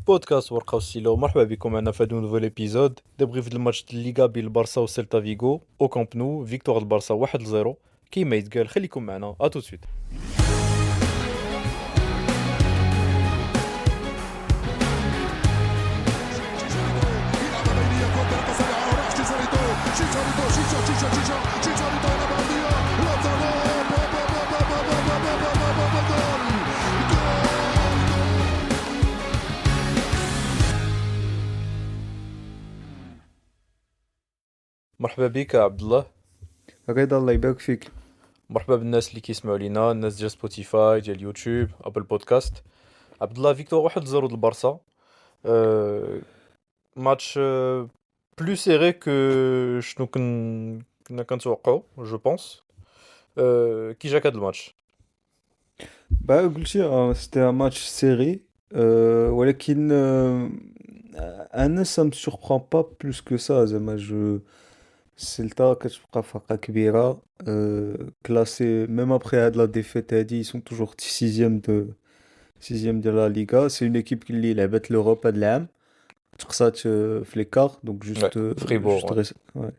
بودكاست ورقة وستيلو. مرحبا بكم معنا في هذا نوفيل ابيزود دبريف د الماتش د الليغا بين البارسا وسيلتا فيغو او كامب نو. فيكتوار البارسا 1-0 كيما يتقال. خليكم معنا ا تو سويت. مرحبا بك يا عبد الله. رضا الله يبارك فيك. مرحبا بالناس اللي كيسمعوا لينا، الناس ديال سبوتيفاي ديال يوتيوب ابل بودكاست. عبد الله، فيكتوار 1-0 د البارسا. ماتش بلو سيري كو شنو كنا كنتوقعوا جو بونس. كي جاك هذا الماتش؟ قلتي c'était un match serré, ولكن انا ça me surprend pas plus que ça زعما سيلتا كتبقى فرقة كبيرة, classé même après هاد la défaite هادي ils sont toujours 6e de la Liga. C'est une équipe اللي لعبت l'Europe هاد العام, تقصات في ليكار donc juste فريبور. ouais,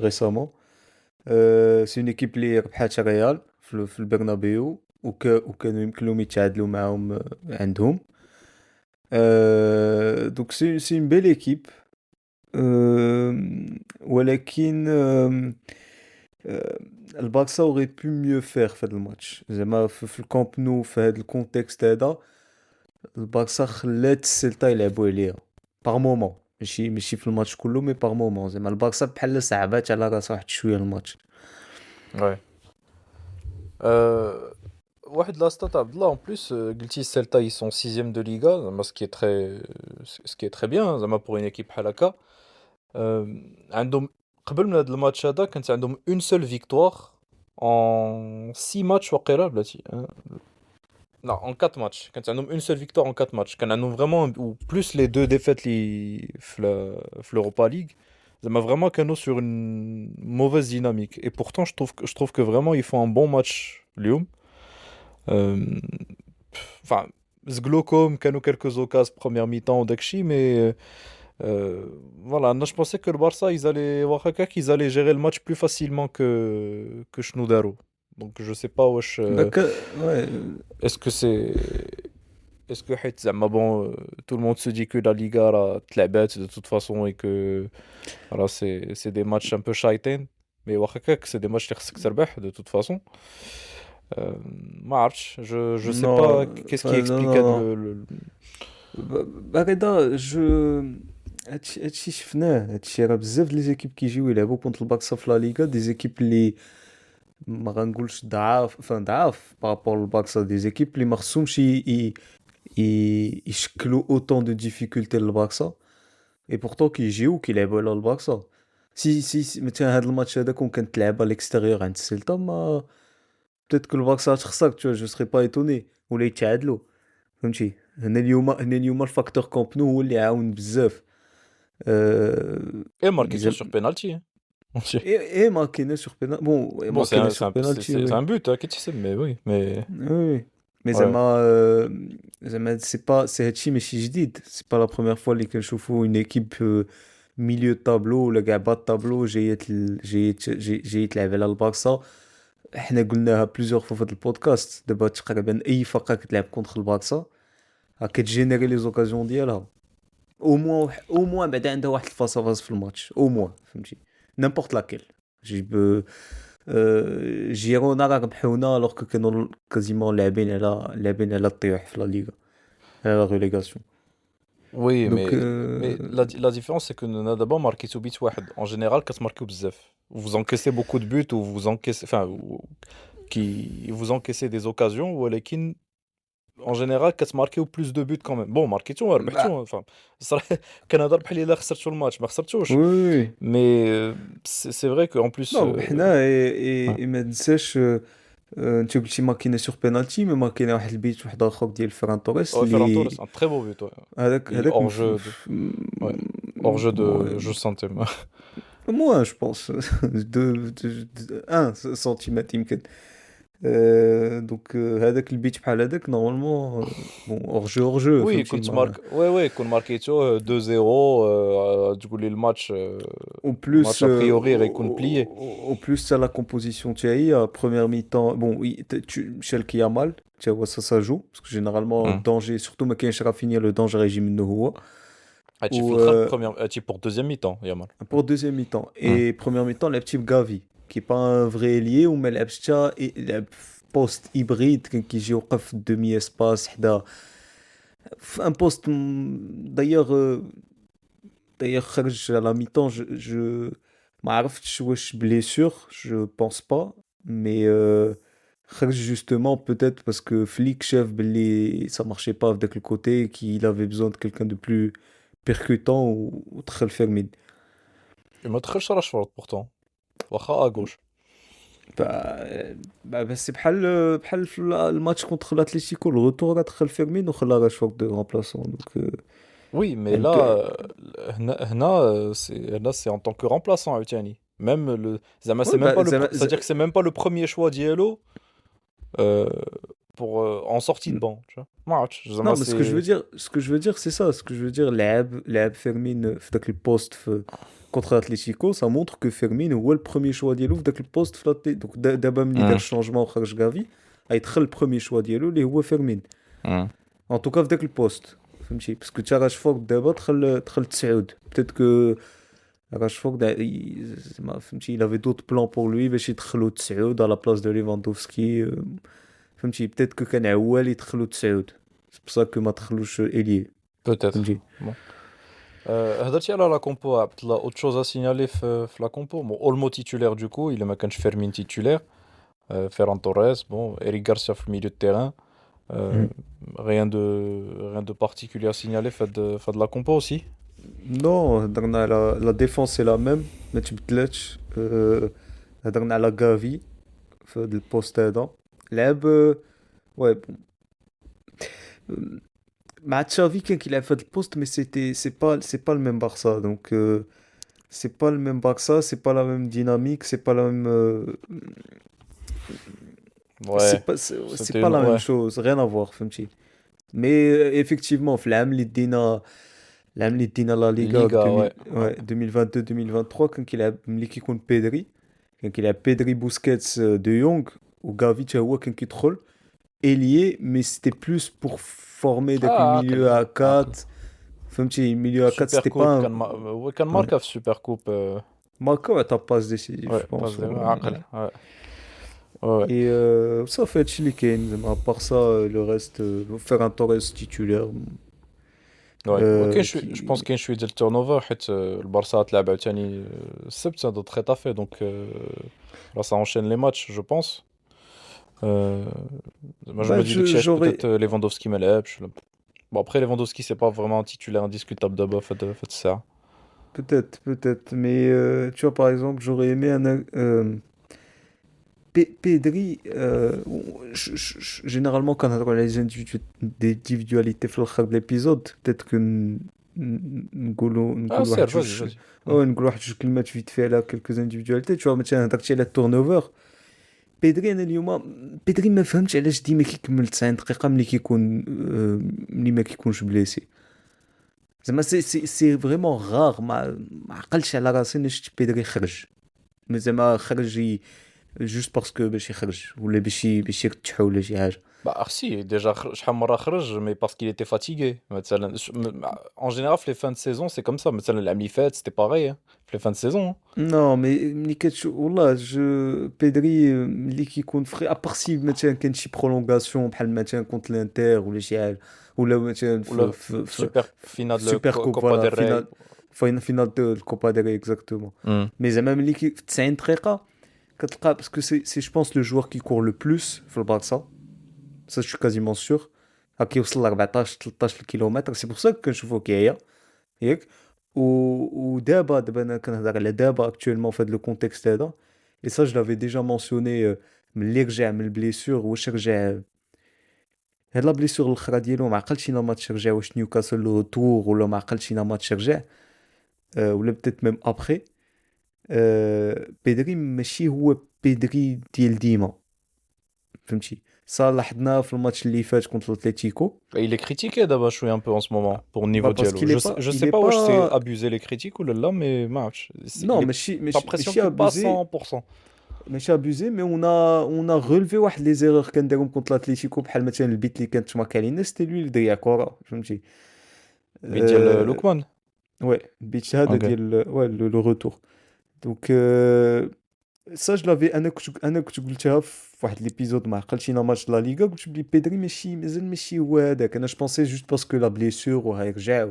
récemment. سي اون ايكيب اللي ربحات ريال في البرنابيو وكانوا يمكن لهم يتعادلوا معاهم عندهم. دونك سي اون بيل ايكيب, ولكن البارسا اوري بو ميو فير في هذا الماتش. زعما في الكامب نو في هذا الكونتكست هذا البارسا خلات السيلتا يلعبوا عليها باغ مومون, ماشي في الماتش كله مي باغ مومون. زعما البارسا بحال صعبات على راسها واحد شويه الماتش. Ouais. واحد لاستات عبد الله. En plus, قلتي السيلتا ils sont 6e de Liga, زعما ce qui est très bien زعما pour une équipe بحال هكا. عندهم قبل من هذا الماتش هذا كانت عندهم une seule victoire en 6 matchs وقيلا بلاتي. Non, en 4 matchs. كانت عندهم une seule victoire en 4 matchs. كان عندهم vraiment ou plus les deux défaites اللي في l'Europa League. زعما vraiment كانوا sur une mauvaise dynamique. Et pourtant je trouve que vraiment ils font un bon match اليوم. Enfin, زقلوكم كانوا quelques occasions première mi-temps وداكشي, mais voilà, je pensais que le Barça ils allaient واخا qu'ils allaient gérer le match plus facilement que شنو داروا. Donc je sais pas واش Ouais, est-ce que حيت زعما bon, tout le monde se dit que la Liga راه تلعبات de toute façon et que voilà c'est des matchs un peu شايطين, mais واخا c'est des matchs اللي خصك تربح de toute façon. ما عرفتش, je sais non, pas qu'est-ce qui enfin, explique non. le رضا هادشي شفناه. هادشي راه بزاف لي زيكيب كيجيو يلعبوا كونتر البارسا في لا ليغا, دي زيكيب اللي ما غنقولش ضعاف بارابور للبارسا, دي زيكيب اللي ما خصهمش يشكلوا اوتون دو ديفيكولتي للبارسا, اي بورتو كيجيو كيلعبوا على البارسا. سي مثلا هاد الماتش هذا كون كانت لعبه على الاكستيريور عند السيلتا, ما بتات كو البارسا تخسر, تو جو سري با ايتوني, ولا يتعادلوا. فهمتي, هنا اليوم الفاكتور كامب نو هو اللي عاون بزاف. et marqué sur penalty, hein. ايه ماركينا سور بينالتي. بون Bon, ماركينا سور بينالتي, c'est وي un but qui tu sais, mais oui, mais وي. مي ouais. زعما سي هادشي ماشي جديد. سي با لا بروميير فوا اللي كنشوفو اون ايكيب ميليو طابلو ولا كاع با طابلو جايه تلعب على البارسا. حنا قلناها بليزيور فوا في هاد البودكاست. دابا تقريبا اي فرقه كتلعب كونتر البارسا كتجينيري لي زوكازيون ديالها, او موان بعدا عندها واحد الفاس في الماتش او موان. فهمتي, نيمبورط لاكيل جيب. جيرونا راه ربحونا الوغ كو كانوا كازيمون لاعبين على الطيح في لا ليغا, على لا ريليغاسيون. Oui, دونك mais la différence c'est que nous d'abord marqué sous but واحد. En général, quand marqué بزاف, vous encaissez beaucoup de buts ou vous encaissez, enfin, vous encaissez des occasions, ou ولكن en général quand marqué plus de buts quand même. Bon, marquيتو ربحتو, enfin صراحة كان هذا ربح لي الا خسرتو الماتش ما خسرتوش, وي mais c'est vrai que en plus نو ربحنا. ouais. اي ما ننساش, انت قلتي ماركينا سور بينالتي, مي ماركينا واحد البيت واحد اخر ديال فران توريس Ouais, Ferran اللي Torres, un très beau but, ouais. هذاك Et هذاك hors jeu de, ouais, hors jeu de jeu centième. موان جو بونس 1 سنتيمتر يمكن. دونك هذاك البيت بحال هذاك نورمالمون بون اور جو Oui, فهمتي كنت ما. مارك ouais ouais كون ماركيتو 2-0 تقول لي الماتش Au plus, الماتش a priori غيكون plié. au plus, t'as la composition TI à première mi-temps. Bon, oui, Shell qui a mal, tu vois, ça joue. Parce que généralement, Hmm. danger, surtout ما كاينش Rafinha, le danger régime de هو. هادشي في Ou الاخر première هادشي pour deuxième mi-temps يامال. pour deuxième mi-temps. Hmm. Et première mi-temps, le petit Gavi, qui est pas un vrai ailier, ou mais le poste hybride qui joue au demi-espace, حدا. Un poste, d'ailleurs, خرج à la mi-temps, ما عرفتش واش blessure, je pense pas, mais خرج justement peut-être parce que Flick chef بلي ça marchait pas avec le côté qu'il avait besoin de quelqu'un de plus percutant ou دخل فيرمين. ما دخلش راشفورد pourtant واخا à gauche. bah, c'est بحال في الماتش contre l'Atlético le retour دخل فيرمين وخلى راشفورد de remplaçant donc Oui, mais elle là te- c'est en tant que remplaçant عاوتاني. Même le زعما c'est ouais même bah pas c'est-à-dire que c'est même pas le premier choix d'Yellow euh, pour en sortie de banc, tu vois. ما عرفتش زعما non mais c'est ce que je veux dire c'est ça ce que je veux dire لعب فيرمين في داك البوست في contre l'Atlético ça montre que Fermin هو le premier choix ديالو في داك البوست في donc دابا ملي دار Hmm. الشونجمون وخرج غافي غيدخل البروميي شوا ديالو اللي هو فيرمين Hmm. ان توكا في داك البوست فهمتي باسكو تا راشفورد دابا دخل تسعود بتيت كو راشفورد زعما فهمتي il avait d'autres plans pour lui باش يدخلو تسعود على بلاص دو ليفاندوفسكي فهمتي بتيت كو كان عوال يدخلو تسعود سي بور سا كو ما دخلوش ايليي Peut-être. فهمتي. Bon. هضرتي على لا كومبو عبد الله autre chose à signaler في لا كومبو bon Olmo titulaire du coup il ما كانش فيرمين titulaire Ferran Torres bon Eric Garcia في milieu de terrain euh, مم. rien de particulier à signaler fait de la compo aussi. Non, هضرنا على لا ديفونس سي لا ميم ما تبدلاتش هضرنا على غافي في هاد البوست هذا لعب وي بون مع تشافي كان كيلعب في هاد البوست مي سي با الميم بارسا دونك سي با الميم بارسا سي با لا ميم ديناميك سي با لا ميم Ouais, سي c'était با une لا ميم ouais شوز غير افوار فهمتي مي ايفيكتيفمون في العام اللي دينا لا ليغا Liga ouais 2000 ouais. 2022 2023 كان كيلعب ملي كيكون بيدري كان كيلعب بيدري بوسكيتس دو يونغ وغافي حتى هو كان كيدخل ailier mais c'était plus pour former داك عاقل الميليو à عاقل 4 فهمتي الميليو à 4 Super c'était Coupe pas un... كان هو كان ouais. ماركا في Super Coupe Marco عطا باس ديسيزيف ouais je passe pense عاقل ouais. ouais ouais. Et صافي هادشي اللي كاين زعما à part ça le reste faire un Torres titulaire Ouais وكاين شوي جو بونس qui كاين شويه ديال التورنوفر حيت البارسا تلعب عاوتاني السبت ضد خيتافي دونك là ça enchaîne les matchs je pense moi je bah me dis داكشي علاش j'aurais peut-être Lewandowski ما لعبش bon après Lewandowski c'est pas vraiment un titulaire indiscutable دابا في هاد الساعه. peut-être mais tu vois par exemple j'aurais aimé un Pedri, généralement, quand on a les individualités في الآخر de l'épisode, peut-être que Ah نقول واحد سير vas-y جوج vas-y. Hmm. نقول واحد جوج كلمات فيت في على quelques individualités tu vois مثلا هضرتي على التورن اوفر بيدري انا اليوم بيدري ما فهمتش علاش ديما كيكمل 90 دقيقة ملي ما كيكونش بليسي زعما سي فريمون غار ما عقلتش على راسي انا شفت بيدري خرج مي زعما خرج جوست باسكو باش يخرج ولا باش يرتاح ولا شي حاجه. Bah si déjà شحال من مرة خرج mais parce qu'il était fatigué مثلا en général في les fins de saison c'est comme ça مثلا العام اللي فات c'était pareil hein. في les fins de saison hein. نو مي ملي كتشوف والله بيدري ملي كيكون فري ابارسي مثلا كان شي برولونغاسيون بحال مثلا كونت الانتر ولا شي حاجه ولا مثلا ولا super في finale de سوبر كوب Copa فوالا del Rey. فينال دو الكوبا ديل ري اكزاكتومون Hmm. مي زعما ملي في 90 دقيقه كتلقى باسكو سي جو بونس لو جوار كي كور لو بلوس في البارسا ça je suis quasiment sûr كيوصل ل 14 13 كيلومتر سي بور سا كنشوفو كيعيا ياك ودابا انا كنهضر على دابا اكطوالمون في هذا لو كونتكست هذا اي سا جو لافي ديجا مونسيوني ملي رجع من البليسور واش رجع هاد لا بليسور الاخرى ديالو ما عقلتش شي ماتش رجع واش نيوكاسل لو تور ولا ما عقلتش شي ماتش رجع ولا بتيت ميم ابخي بيدري ماشي هو بيدري ديال ديما فهمتي ça لاحظناه في الماتش اللي فات contre l'Atlético. Et il est critiqué d'abord je suis un peu en ce moment pour le niveau Bah parce dialogue. qu'il est pas Je il sais est pas où c'est pas abusé les critiques ou là mais match. non Il est pas l'impression ماشي qu'il est pas à abusé 100%. ماشي abusé mais on a relevé واحد les erreurs كنديرهم contre l'Atlético بحال مثلا البيت اللي كانت تماركا علينا c'était lui اللي ضيع كرة فهمتي. Bidial euh, Lookman. ouais البيت هذا Ok. ديال ouais le retour donc ça je l'avais انا كنت قلتها في واحد ليبيزود ما عقلتينا ماتش لا ليغا قلت بلي بيدري مازال ماشي هو هذاك انا جوبونسي جوست باسكو لا بليسور وهيرجع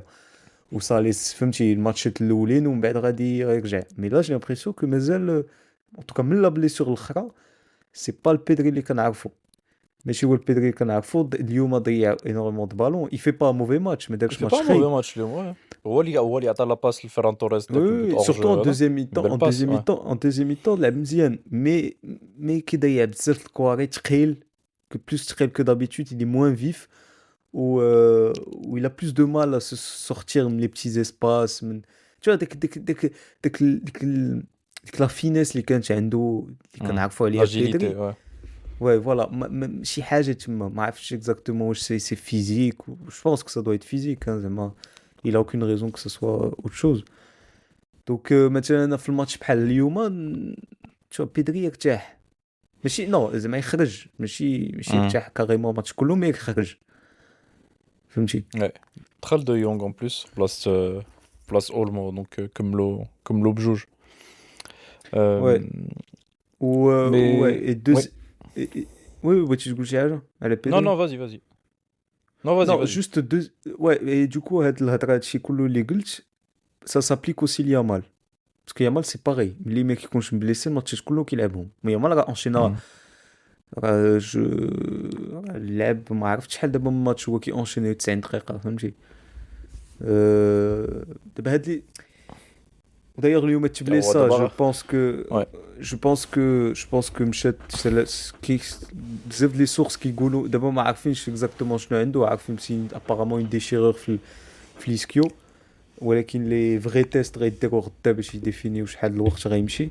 وصالي فهمتي الماتشات الاولين ومن بعد غادي يرجع مي لا جي لامبريسيون كو مازال ان توكا من لا بليسور الاخرى سي با البيدري اللي كنعرفو ماشي هو البيدري اللي كنعرفو اليوم ضيع انورمون دو بالون يفي با موفي ماتش ما Il دارش fait pas ماتش un mauvais خايب. match lui ouais. هو اللي عطى la passe لفيران توريس Oui, داك البوت oui, hors surtout en jeu هذا. deuxième mi-temps, Belle passe ouais. en deuxième mi-temps, لعب مزيان mais كيضيع بزاف الكواري ثقيل que plus ثقيل que d'habitude, il est moins vif où il a plus de mal à se sortir من les petits espaces من tu vois ديك la finesse اللي كانت عنده اللي كنعرفوا عليها L'agilité بيدري ouais. ouais voilà شي حاجة تما ما عرفتش exactement واش c'est physique ou je pense que ça doit être physique hein, زعما il a aucune raison que ce soit autre chose. دونك مثلا في الماتش بحال اليوم تشوف بيدري يرتاح ماشي نو زعما يخرج ماشي Hmm. يرتاح كاريمون الماتش كله مي يخرج فهمتي. Ouais. Tral de Jong en plus place Olmo donc comme l'eau bjouge. ouais و Mais ouais et oui. oui بغيتي تقول شي حاجه على Non بيدري. non vas-y. Non vas-y non vas-y. juste deux ouais et du coup هاد الهضره هادشي كله اللي قلت ça s'applique aussi ليامال باسكو يامال سي باغي ملي ما كيكونش مبليسي الماتشات كله كيلعبهم مي يامال راه انشينا Hmm. جو لعب ما عرفتش شحال دابا من ماتش هو كي اونشيني 90 دقيقة فهمتي. دابا هاد لي ودايوغ اليوم هو تبليسا دابا ouais. جو بونس كو مشات كي بزاف لي سورس كيقولوا دابا ما عارفينش اكزاكتومون شنو عنده عارفين سي ابارامون اون ديشيرور في ليسكيو ولكن لي فري تيست غيديروا غدا باش يديفينيو شحال الوقت غيمشي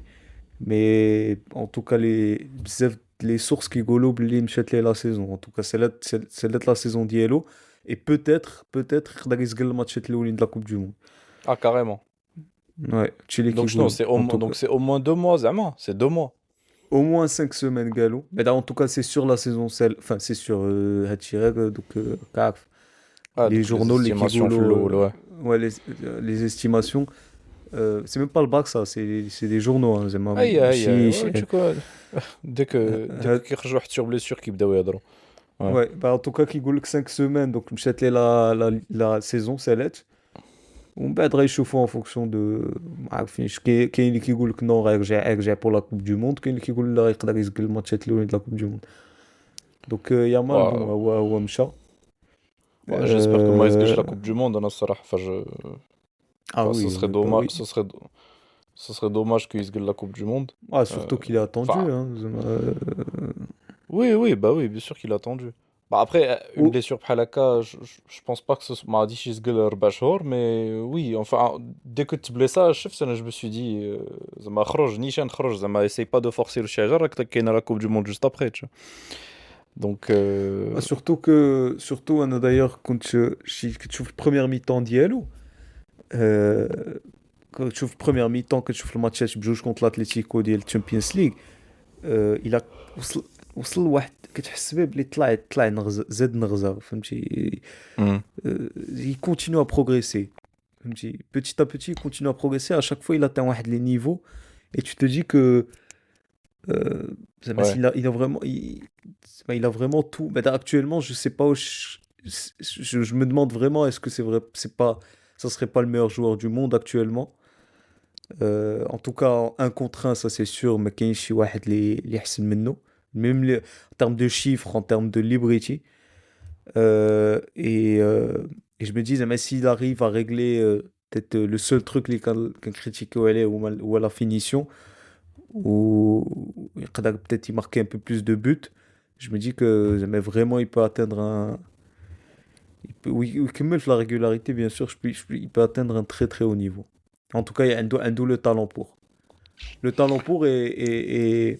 مي ان توكا لي بزاف لي سورس كيقولوا بلي مشات ليه لا سيزون ان توكا سالات لا سيزون ديالو اي بوتيتر يقدر يسقل الماتشات الاولين د لا كوب دو موند. Ah carrément. Ouais هادشي اللي Donc non, كيقولوا ان توكا donc c'est au moins 2 mois زعما, c'est 2 mois. au moins 5 semaines قالوا بعدا en tout cas c'est sur la saison celle enfin c'est sur هادشي غير دوك كعرف Ah les donc les journaux اللي estimations في كيقولوا الأول ouais. ouais les estimations c'est même pas le Barça c'est des journaux hein, زعما أي ماشي ouais tu vois dès كيخرج واحد sur blessure كيبداو يهضروا. Ouais. ouais bah en tout cas كيقول لك 5 semaines donc مشات ليه la saison سالات ومن بعد غيشوفوا en fonction de ما عارفينش كاين اللي كيقول لك نو غيرجع بور لا كوب دو موند كاين اللي كيقول لا يقدر يسجل الماتشات الاولين د لا كوب دو موند دونك يامال بون Ouais. هو مشى. Ouais, j'espère que ما يسقطش la coupe du monde انا الصراحة ah ce oui serait bah dommage oui ce serait dommage qu'il يسقط la coupe du monde. ah surtout qu'il est attendu Enfin hein oui bien sûr qu'il a attendu. Bah après une ou blessure بحال هكا je pense pas que ما غاديش يسقط 4 شهور mais oui enfin dès que تبليسا شفت انا je me suis dit زعما خرج نيشان خرج زعما essaye pas de forcer le شي راك كاينه la coupe du monde juste après tu vois. Donc ah, surtout انا d'ailleurs كنت كتشوف البريمير ميطون ديالو كنت تشوف البريمير ميطون كتشوف الماتشات بجوج كونت الاتليتيكو ديال الشامبيونز ليغ الى وصل لواحد كتحس به بلي طلع زاد نغزه فهمتي. hmm. il continue à progresser فهمتي petit à petit il continue à progresser à chaque fois il atteint واحد les niveaux et tu te dis que زعما Ouais. il a vraiment tout mais actuellement je sais pas où je me demande vraiment est-ce que c'est vrai ça serait pas le meilleur joueur du monde actuellement. En tout cas en 1 contre 1 ça c'est sûr ما كاينش شي واحد اللي احسن منه même en termes de chiffres en termes de liberty. Et je me dis mais s'il arrive à régler peut-être le seul truc qu'on critique ou à la finition ou يقدر peut-être y marquer un peu plus de buts je me dis que mais vraiment il peut atteindre oui il cumule la régularité bien sûr il peut atteindre un très très haut niveau. En tout cas il y a un le talent pour et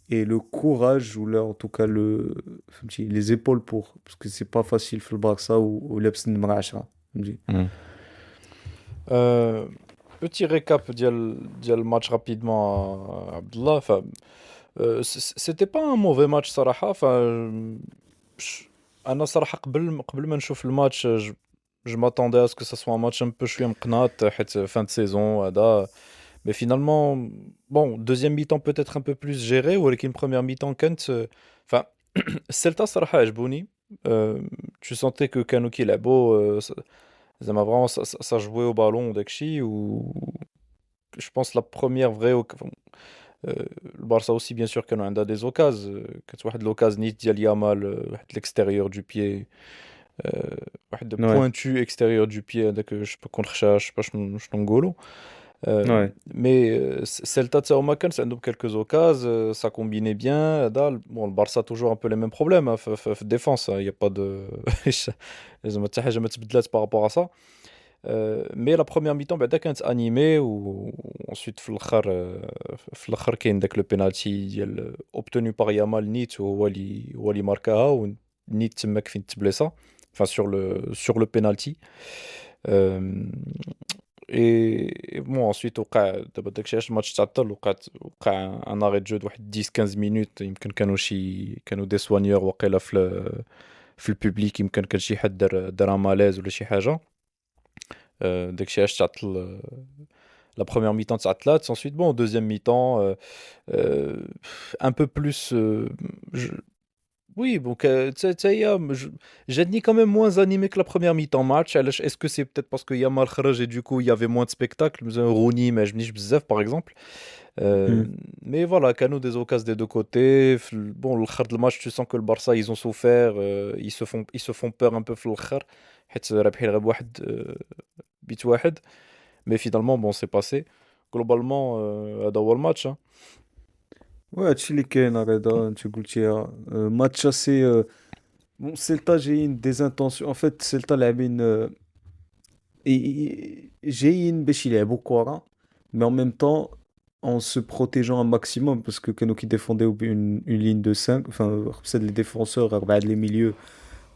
et le courage ou là en tout cas فهمتي les épaules pour parce que c'est pas facile في البارسا ولابس النمرة 10 فهمتي. Mm. Euh, Petit récap ديال الماتش rapidement Abdullah. Enfin, c'était pas un mauvais match صراحة. Enfin, انا صراحة قبل ما نشوف الماتش je m'attendais à ce que ça soit un match un peu شوية مقناط حيت fin de saison هذا. Mais finalement, bon, deuxième mi-temps peut-être un peu plus géré, ou avec une première mi-temps كانت enfin Celta صراحة عجبوني. Tu sentais que Kanuki لعبوا زعما vraiment ça jouait au ballon داكشي. و je pense la première vraie le Barça aussi bien sûr كانوا عندها des occasions. كانت واحد l'occasion نيت ديال يامال واحد l'extérieur du pied. واحد de Ouais, pointu extérieur du pied هذاك je peux contre je sais pas شنو نقولوا. ouais, Mais Celta de Sao Macan, ça nous quelques occasions, ça combinait bien. Bon, le Barça a toujours un peu les mêmes problèmes, hein, défense, il n'y a pas de. Les amateurs jamais de par rapport à ça. Mais la première mi-temps, بعدا كانت animée ou ensuite في الآخر كاين داك le penalty obtenu par Yamal نيت هو اللي ماركاها ونيت تماك فين تبليصا. Enfin sur le penalty. Euh, et bon, ensuite, دابا داكشي علاش الماتش تعطل وقع ان اري دو جو واحد 10 15 مينوت. يمكن كانوا دي سوانيور واقيلا في البوبليك. يمكن كان شي حد دار ان مالاز ولا شي حاجه. داكشي علاش تعطل. La première mi-temps تعطلات. Ensuite, bon, deuxième mi-temps, un peu plus. Oui, donc تاهي جاتني quand même moins animé que la première mi-temps match. Est-ce que c'est peut-être parce que Yamal خرج et du coup il y avait moins de spectacle. Rooney ما عجبنيش بزاف par exemple. Euh, mm, mais voilà, كانوا des occasions des deux côtés. Bon, le خر de match, tu sens que le Barça ils ont souffert. Ils se font peur un peu في الآخر حيت رابحين غير بواحد بيت واحد. Mais finalement bon c'est passé. Globalement هذا هو الماتش. ouais, هادشي اللي كاين رضا انت قلتيها. ماتش assez bon Celta جايين des intentions en fait Celta لاعبين جايين باش يلعبوا كورة mais en même temps en se protégeant un maximum parce que كانوا défendaient une ligne de 5 enfin c'est les défenseurs أربعة les milieux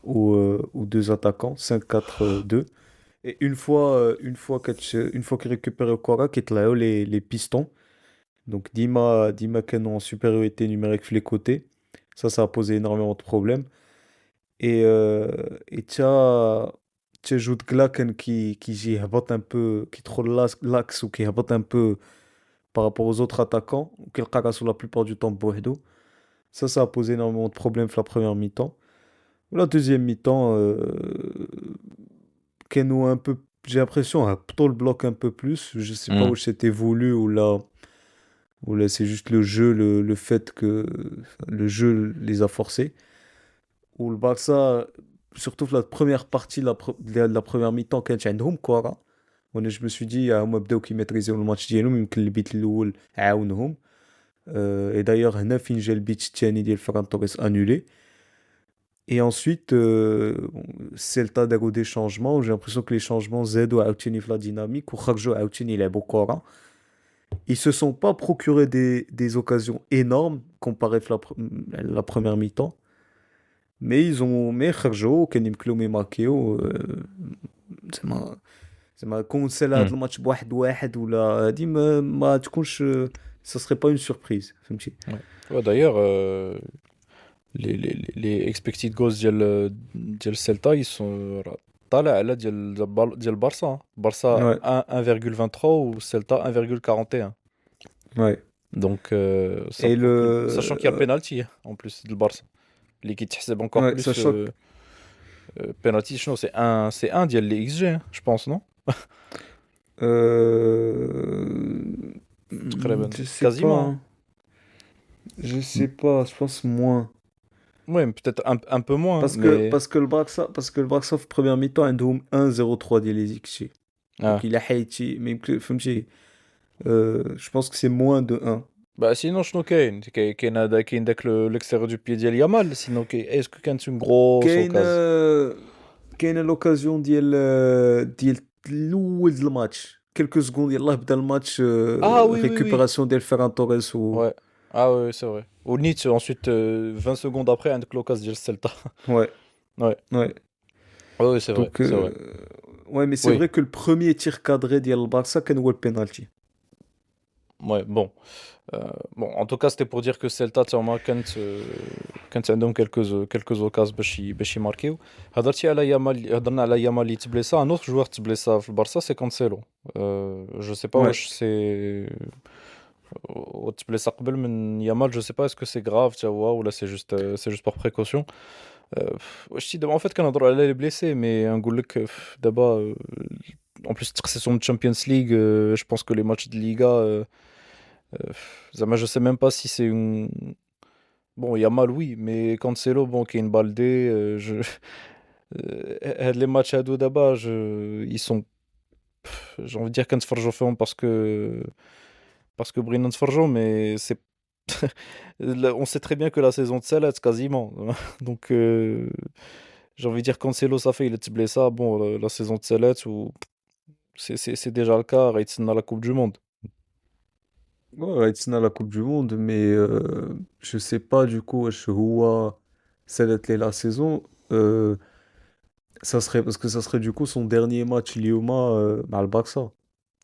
ou deux attaquants 5-4-2 et une fois qu'ils récupèrent le كورة كيطلعوا les pistons donc Dima كانوا en supériorité numérique sur les côtés ça a posé énormément de problèmes et t'as Jude Glaken qui j'y هبط un peu qui troll l'axe ou qui هبط un peu par rapport aux autres attaquants ou qui le sur la plupart du temps بوحدو ça a posé énormément de problèmes sur la première mi-temps. La deuxième mi-temps كانوا un peu j'ai l'impression plutôt le bloc un peu plus je sais pas où c'était voulu ou là c'est juste le jeu le fait que le jeu les a forcés ou le Barça surtout la première partie de la première mi-temps كانت عندهم كورة وانا je me suis dit هما بداو كيماتريزيو الماتش ديالهم يمكن البيت الاول عاونهم et d'ailleurs هنا فين جا البيت الثاني ديال فران توريس annulé et ensuite Celta داروا des changements j'ai l'impression que les changements زادوا عاوتاني في la dynamique وخرجوا عاوتاني يلعبوا كورة. Ils se sont pas procuré des occasions énormes comparé à la première mi-temps mais ils ont mais خرجوا كان يمكن لهم يماركيو زعما كون سال هذا الماتش بواحد واحد ولا هادي ما تكونش ça serait pas une surprise فهمتي. Ouais, d'ailleurs, les expected goals ديال Celta ils sont طالع على ديال Barça. Barça Ouais, 1,23 ou Celta 1,41. ouais. Donc ça Et prouve sachant qu'il y a penalty en plus du Barça. اللي كيتحسب encore ouais, plus sachant que penalty شنو c'est un ديال les XG hein, je pense non. تقريبا je sais pas, quasiment. hein. Je sais pas, je pense moins. Ouais, peut-être un peu moins Parce que, mais parce que le Barça في première mi-temps عندهم 1-0-3 ديال les XG. Donc il a حيتي mais فهمتي je pense que c'est moins de 1. bah sinon شنو كاين داك l'extérieur du pied ديال يامال. Sinon est-ce que كانت une grosse occasion. كاينه لوكازيون ديال الاول الماتش quelques secondes يلاه بدا الماتش Ah oui oui oui récupération ديال فيران توريس ouais Ah ouais, c'est vrai. Au Nîmes, ensuite, 20 secondes après, un l'occasion ديال Celta. Ouais, Ouais. ouais. Ouais, ouais, c'est vrai, Donc, c'est vrai. ouais, mais c'est Oui, vrai que le premier tir cadré ديال البارسا كان هو البينالتي. ouais, bon. Bon, en tout cas, c'était pour dire que Celta, تاهما كانت عندهم quelques occasions باش يماركيو. هضرنا على يامال اللي تبليسا. Un autre joueur تبليسا في البارسا, c'est Cancelo. Je sais pas Ouais. واش c'est وتبليسا قبل من يامال, je sais pas est-ce que c'est grave تا هو ولا c'est juste par précaution. واش en fait كنهضروا على les blessés, mais نقول لك دابا en plus تخصصهم Champions League, je pense que les matchs de Liga, زعما je sais même pas si c'est une. Bon, Yamal, oui, mais Cancelo, bon, qui est une Baldé, les matchs à dos d'abord, ils sont, j'ai envie de dire qu'un Sforjo fait parce que Brinan Sforjo, mais c'est, on sait très bien que la saison de Salah, c'est quasiment. Donc, j'ai envie de dire Cancelo, ça fait, il est blessé, bon, la saison de Salah, c'est déjà le cas, Reitzen à la Coupe du Monde. Ouais, يتسنى la Coupe du Monde, mais je sais pas du coup واش هو سالت ليه la saison. Ça serait parce que ça serait du coup son dernier match اليوم مع البارسا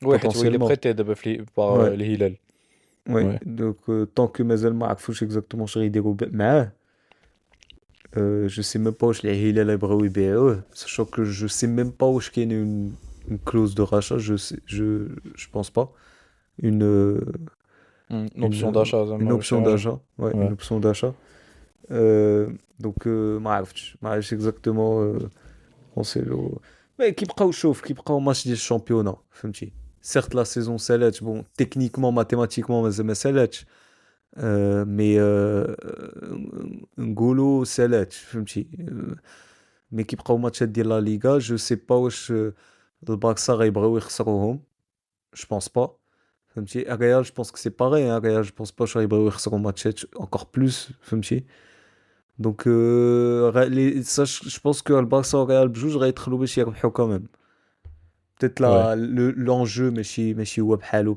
Ouais, il est potentiellement. prêté d'abord par Ouais, les Hilal. ouais. Ouais. Donc tant que مازال ما عرفوش exactement شنو يديروا معاه. Je sais même pas واش الهلال يبغيو يبيعوه, sachant que je sais même pas واش كاين une clause de rachat, je pense pas. Une Une option une d'achat, une زعما, option d'achat, ouais, une ouais. option d'achat. Donc ما عرفتش exactement Cancelo. Mais كيبقاو شوف كيبقاو ماتش ديال الشامبيونا فهمتي. Certes la saison سالات, bon techniquement mathématiquement مازال ما سالاتش, مي نقولوا سالات فهمتي. مي كيبقاو ماتشات ديال لا ليغا, جو سي با واش البارسا غيبغيو يخسروهم. Je pense pas. فهمتي الريال جو بونس كو سي باغي, الريال جو بونس با واش غيبغيو يخسروا ماتشات encore plus فهمتي. Donc, ça, je pense que le Barça au Real بجوج غيدخلوا باش يربحوا quand même. Peut-être Ouais. l'enjeu ماشي هو بحال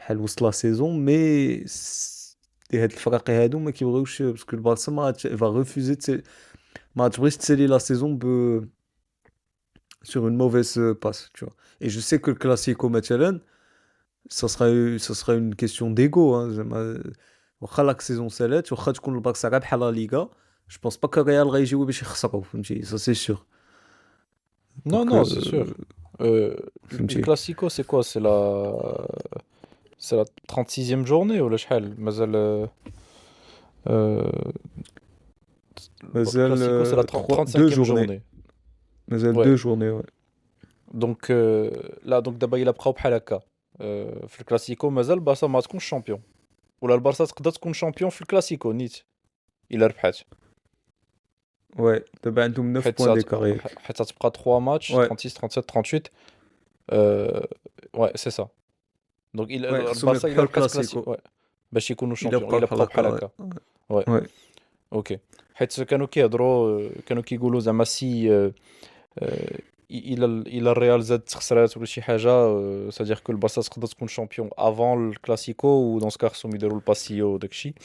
وسط لا سيزون, مي هاد الفراقي هادو ما كيبغيوش, باسكو البارسا ما va refuser ما تبغيش تسالي لا سيزون sur une mauvaise passe, tu vois. Et je sais que le Classico مثلا ça sera une question d'ego, hein, زعما واخا لا saison سالات, واخا تكون البارسا رابحه لا ليغا, je pense pas que الريال غيجيو باش يخسروا فهمتي, ça c'est sûr. Non, Donc non, c'est sûr. Le فهمتي Classico, c'est quoi? C'est la 36e journée ou le شحال مازال euh, le مازال Classico, c'est la 2 35e journées, journée. مازال Ouais. 2 journées, ouais. Donc là, donc d'abord il a بقاو بحال هكا. في الكلاسيكو مازال البارسا ما تكونش شامبيون, ولا البارسا تقدر تكون شامبيون في الكلاسيكو نيت الا ربحات. Ouais, دابا عندهم 9 حيت points d'écart ياك. حيت تبقى 3 matchs, Ouais, 36, 37, 38. Euh, ouais, c'est ça. Donc ouais, خصهم البارسا الا يربحوا ربحات كلاسيكو, الكلاسيكو ouais, باش يكونوا الا شامبيون, بقاو الا بحال بقاو بحال هكا. هكا. Ouais. Ouais, اوكي. حيت كانوا كيهضروا, كانوا كيقولوا زعما سي الى الريال زاد خسرات ولا شي حاجه, سادير كو البارسا تقدر تكون شامبيون افون الكلاسيكو, و دون سكا خصهم يديروا الباسيو وداكشي.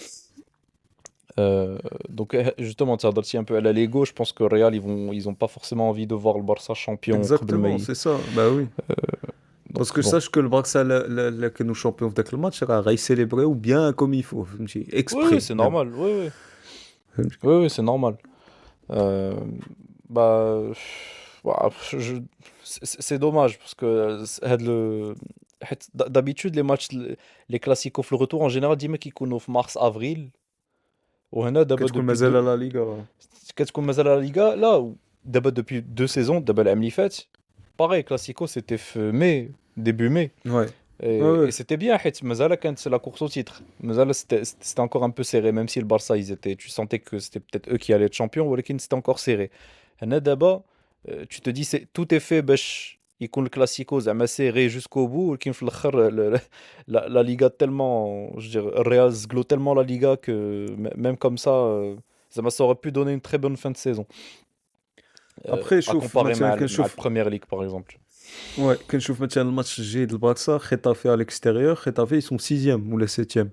Donc justement, tu as dit un peu à la Lego, je pense que Real, ils ont pas forcément envie de voir le Barça champion قبل ما exactement, c'est ça, bah oui. Parce Donc que bon. sache que le Barça اللي كانوا شامبيون في ذاك الماتش راه غيسيليبريو bien comme il faut فهمتي, Oui, oui, exprès c'est même. normal. Oui, oui. فهمتي. Oui, oui, c'est normal. Euh, bah, bah, c'est dommage parce que d'habitude les matchs, les classicos في le retour en général ديما كيكونوا في mars avril, وهنا دابا كتكون depuis مازال deux, لا ليغا. كتكون مازال la Liga là, d'abord depuis 2 saisons, d'abord العام اللي فات pareil classico c'était fin mai, début mai. Ouais, ouais, Et ouais. c'était bien, حيت مازال كانت la course au titre. مازال c'était encore un peu serré, même si le Barça, tu sentais que c'était peut-être eux qui allaient être champions, ولكن c'était encore serré. هنا دابا, tu te dis tout est fait باش يكون الكلاسيكو زعما serré jusqu'au bout, ولكن في الاخر la Liga tellement, je veux dire, Real zglo tellement la Liga que même comme ça, زعما ça aurait pu donner une très bonne fin de saison. Après À شوف comparer مثلا مع كنشوف, Premier League par exemple. ouais, كنشوف مثلا الماتش الجاي د البارسا خيتافي à l'extérieur, خيتافي ils sont 6e ou la 7e.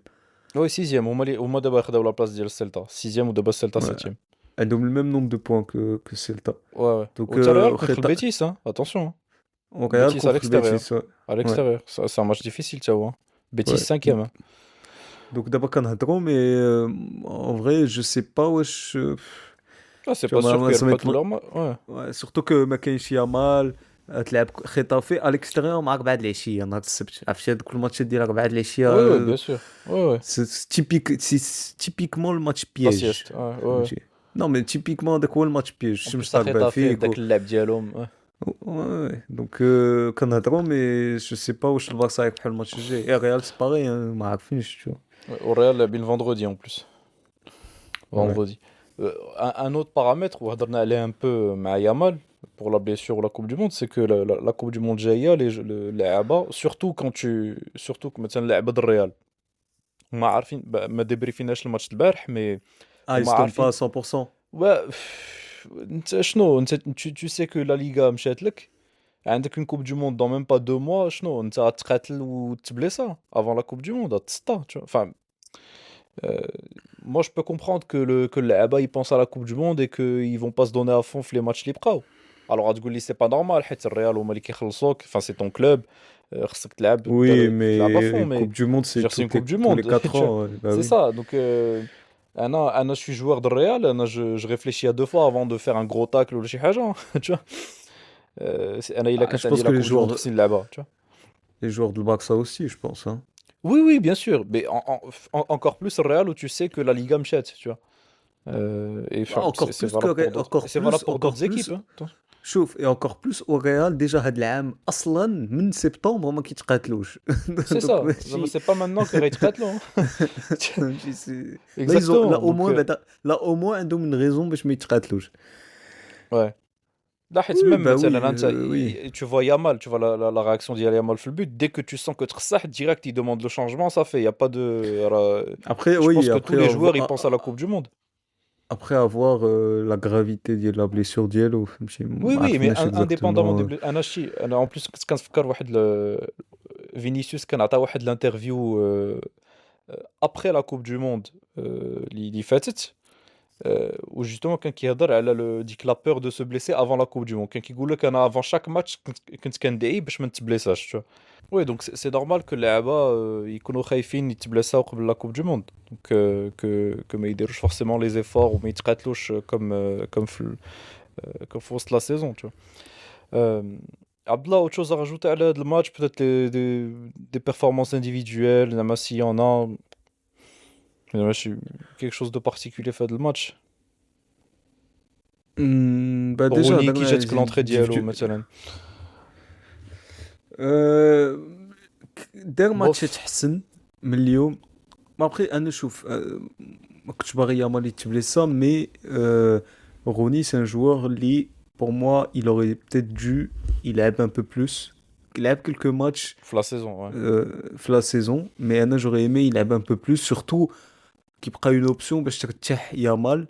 Ouais, sixième. هما دابا خداو لا بلاص ديال السيلتا. sixième ودابا السيلتا Ouais. septième. عندهم le même nombre de points que Celta. Ouais, ouais. Donc, Au Real contre le Betis, hein. Attention, hein. on Real Betis à contre le l'extérieur. Betis, ouais. À l'extérieur. C'est un match difficile, tu vois. Betis Ouais. 5e. Hein. Donc d'abord كنهضروا mais en vrai je sais pas wesh Ah, c'est tu vois, pas sûr ما qu'ils ça reprennent m'étonne- leur match. Ouais. ouais, surtout que ما كاينش يامال تلعب خيطافي à l'extérieur مع 4 العشية نهار السبت عرفتي هذوك الماتشات ديال 4 العشية Oui, oui, bien sûr. Ouais, ouais. c'est typique c'est typiquement le match La piège sieste. Ouais, ouais. فهمتي non mais typiquement داك هو الماتش بيج En الشمس plus, à طاقبة Getafe, فيك avec le ديالهم. Ouais. ouais donc كنهضروا mais je sais pas واش البارسا يربحوا الماتش الجاي et Real c'est pareil hein, ما عارفينش tu vois Ouais, au Real, le vendredi en plus. ouais Vendredi. Un autre paramètre, où on a allé un peu à Yamal pour la blessure ou la Coupe du Monde, c'est que la Coupe du Monde Jaya, les ABA, surtout que مثلا لعبة الريال ما عارفين ما ديبريفيناش الماتش البارح مي ah ils هما se donnent pas عارفين à 100%. و انت شنو انت tu sais que la Liga مشات لك عندك une Coupe du Monde dans même pas 2 mois شنو انت غتقاتل وتبليسا avant la Coupe du Monde غتسطا tu vois enfin euh, moi je peux comprendre que les ABA ils pensent à la Coupe du Monde et qu'ils vont pas se donner à fond في les matchs اللي بقاو alors غتقول لي c'est pas normal حيت الريال هما اللي كيخلصوك enfin c'est ton club خصك تلعب Oui, تلعب à fond mais mais Coupe du Monde, je veux c'est dire, c'est une Coupe du tous les Monde. 4 tu vois. ans. Ouais. Bah C'est oui. ça. Donc, je suis joueur de Real. Je réfléchis à 2 fois avant de faire un gros tacle ou le chihaja. Tu vois. Il a Ah, je pense la que Coupe du Monde aussi là-bas. Tu vois. les joueurs de Barça aussi, je pense. Hein. Oui, oui, bien sûr. Mais encore plus le Real où tu sais que la Liga m'chète. Tu vois. Et Ah, encore c'est plus que valable pour d'autres. encore C'est valable plus, pour encore d'autres plus. équipes. Hein. Attends. شوف et encore plus au Real déjà هاد العام اصلا من سبتمبر ما كيتقاتلوش C'est donc ça. ماشي C'est pas maintenant que Red Hat là. فهمتي سي là ils ont là Exactement. au Donc, moins بعدا là au moins عندهم une raison باش ما يتقاتلوش ouais. Là, حيت oui même bah oui مثلا انت oui tu vois Yamal, tu vois la réaction d'Yamal Yamal في le but, dès que tu sens que تخسح direct il demande le changement, ça fait, il y a pas de après je oui pense que tous après les joueurs ils pensent à la Coupe du Monde. après avoir la gravité de la blessure ديالو فهمتي Oui ما oui, mais عرفناش indépendamment des exactement انا شي انا en plus كنت كنفكر واحد فينيسيوس كان عطى واحد الانترفيو après la Coupe du Monde اللي فاتت où justement كان كيهضر على ديك لا peur de se blesser avant la Coupe du Monde كان كيقول لك انا avant chaque match كنت كندعي باش ما نتبليساش tu vois. Oui donc c'est normal que اللعابة يكونوا خايفين يتبليساو قبل la Coupe du Monde donc que ما يديروش forcément les efforts وما يتقاتلوش comme في وسط la saison tu vois. Abdallah, autre chose à rajouter à le match, peut-être des performances individuelles, s'il y en a, quelque chose de particulier fait le match. bah déjà Rooney qui هضرنا jette que على l'entrée ديالو مثلا. دار ماتشات Bof. حسن من اليوم ما ابخي انا شوف ما كنتش باغي يامال يتبليسا مي روني c'est un joueur اللي pour moi il aurait peut-être dû يلعب un peu plus il a quelques matchs La saison, ouais. في la saison mais انا j'aurais aimé يلعب un peu plus surtout كيبقى une option باش ترتاح يامال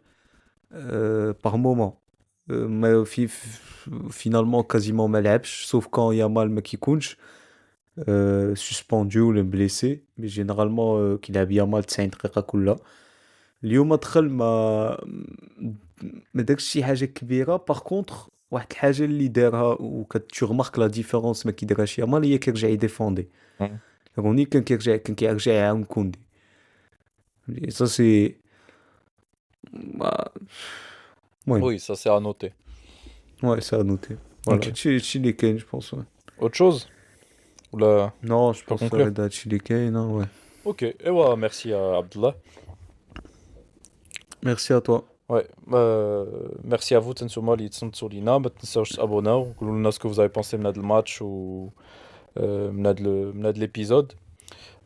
par moment ما finalement quasiment ما لعبش sauf quand يامال ما كيكونش suspendu ولا blessé mais généralement كيلعب يامال 90 دقيقة كلها اليوم دخل ما دارش شي حاجة كبيرة باغ كونطخ واحد الحاجة اللي دارها وكتو رمارك لا ديفيرونس ما كيديرهاش يامال هي كيرجع يديفوندي Ouais. روني كان كيرجع يعاون كوندي سا سي المهم Oui, ça c'est à noter. ouais ça a noté voilà Ok. هادشي اللي كاين je pense ouais. Autre chose? Ou là, non je pour pense conclure? هذا هادشي اللي كاين ouais. Ok, et ouais, merci à Abdallah. merci à toi Ouais, merci à vous, تنسوما اللي تصنتوا لينا ما تنساوش تابوناو قولوا لنا ce que vous avez pensé من هذا الماتش و من هذا l'épisode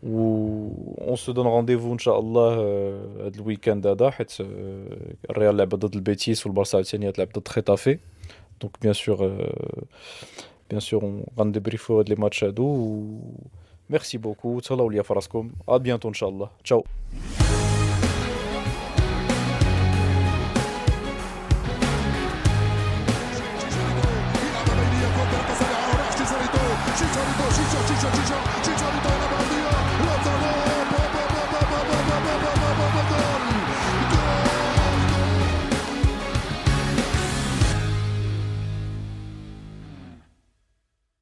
و on se donne rendez-vous ان شاء الله هذا الويكاند هذا حيت الريال لعب ضد البيتيس والبارسا عاوتاني تلعب ضد خيتافي دونك bien sûr on غندبريفو هاد لي ماتش هادو و ميرسي بوكو تهلاو ليا في راسكم ا بيانتو ان شاء الله تشاو Chicharito, Chicharito, Chicharito, Chicharito, Chicharito,